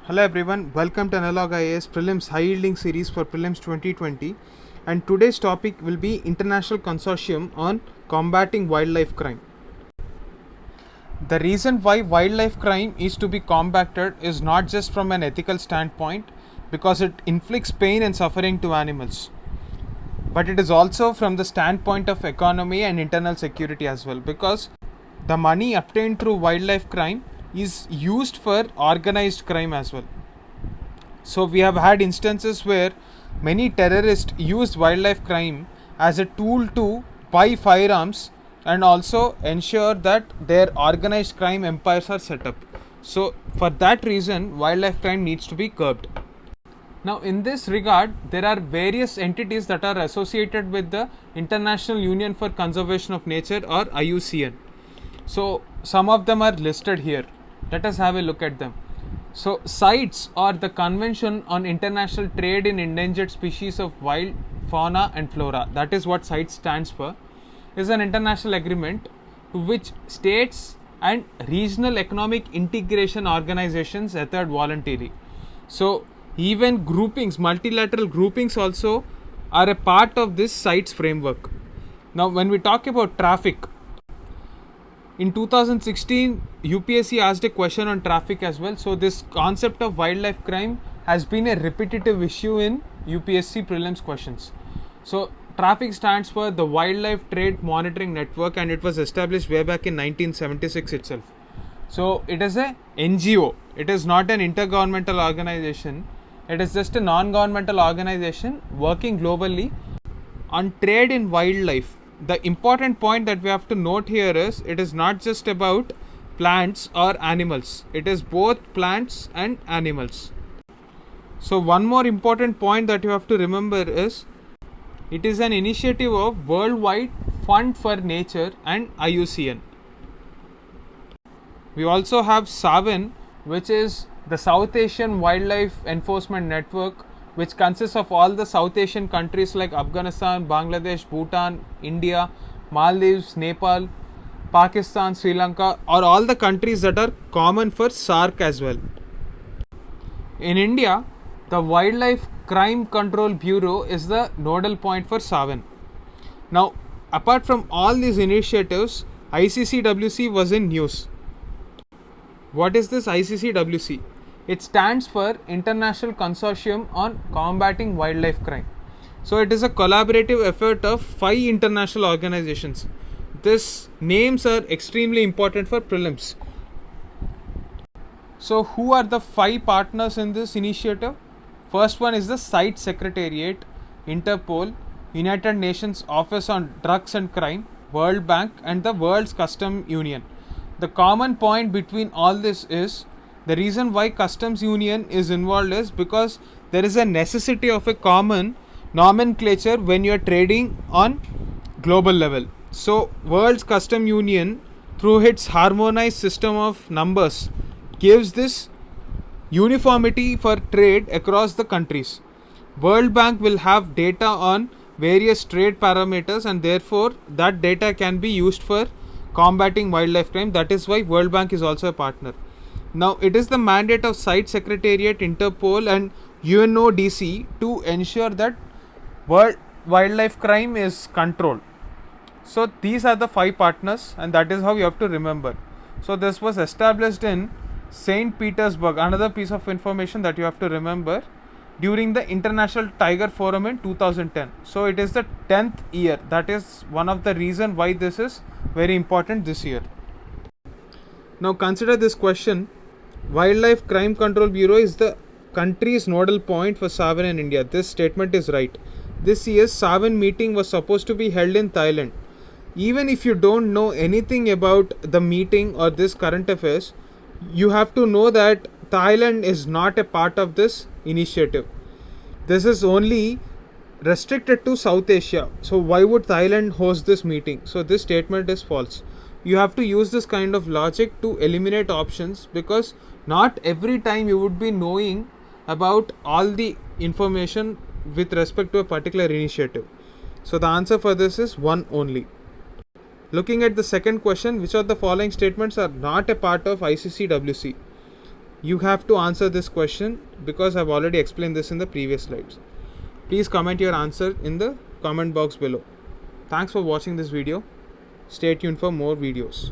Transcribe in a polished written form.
Hello everyone, welcome to Analog IAS Prelims High Yielding Series for Prelims 2020, and today's topic will be International Consortium on Combating Wildlife Crime. The reason why wildlife crime is to be combated is not just from an ethical standpoint because it inflicts pain and suffering to animals, but it is also from the standpoint of economy and internal security as well, because the money obtained through wildlife crime is used for organized crime as well. So we have had instances where many terrorists used wildlife crime as a tool to buy firearms and also ensure that their organized crime empires are set up. So for that reason, wildlife crime needs to be curbed. Now, in this regard, there are various entities that are associated with the International Union for Conservation of Nature, or IUCN. So, some of them are listed here. Let us have a look at them. So, CITES, or the Convention on International Trade in Endangered Species of Wild Fauna and Flora, that is what CITES stands for, is an international agreement to which states and regional economic integration organizations adhered voluntarily. So, even groupings, multilateral groupings also are a part of this CITES framework. Now, when we talk about traffic, in 2016, UPSC asked a question on traffic as well. So, this concept of wildlife crime has been a repetitive issue in UPSC prelims questions. So, traffic stands for the Wildlife Trade Monitoring Network, and it was established way back in 1976 itself. So, it is a NGO, it is not an intergovernmental organization, it is just a non-governmental organization working globally on trade in wildlife. The important point that we have to note here is it is not just about plants or animals, it is both plants and animals. So one more important point that you have to remember is it is an initiative of Worldwide Fund for Nature and IUCN. We also have SAVAN, which is the South Asian Wildlife Enforcement Network, which consists of all the South Asian countries like Afghanistan, Bangladesh, Bhutan, India, Maldives, Nepal, Pakistan, Sri Lanka, or all the countries that are common for SAARC as well. In India, the Wildlife Crime Control Bureau is the nodal point for SAVAN. Now, apart from all these initiatives, ICCWC was in news. What is this ICCWC? It stands for International Consortium on Combating Wildlife Crime. So it is a collaborative effort of 5 international organizations. These names are extremely important for prelims. So who are the 5 partners in this initiative? First one is the CITES Secretariat, Interpol, United Nations Office on Drugs and Crime, World Bank, and the World's Customs Union. The common point between all this is the reason why Customs Union is involved is because there is a necessity of a common nomenclature when you are trading on global level. So World's Customs Union, through its harmonized system of numbers, gives this uniformity for trade across the countries. World Bank will have data on various trade parameters, and therefore that data can be used for combating wildlife crime. That is why World Bank is also a partner. Now, it is the mandate of CITES Secretariat, Interpol, and UNODC to ensure that wildlife crime is controlled. So, these are the 5 partners, and that is how you have to remember. So, this was established in St. Petersburg. Another piece of information that you have to remember, during the International Tiger Forum in 2010. So, it is the 10th year. That is one of the reasons why this is very important this year. Now, consider this question. Wildlife Crime Control Bureau is the country's nodal point for SAVAN in India. This statement is right. This year's SAVAN meeting was supposed to be held in Thailand. Even if you don't know anything about the meeting or this current affairs, you have to know that Thailand is not a part of this initiative. This is only restricted to South Asia. So why would Thailand host this meeting? So this statement is false. You have to use this kind of logic to eliminate options, because not every time you would be knowing about all the information with respect to a particular initiative. So the answer for this is 1 only. Looking at the second question, which of the following statements are not a part of ICCWC? You have to answer this question because I've already explained this in the previous slides. Please comment your answer in the comment box below. Thanks for watching this video. Stay tuned for more videos.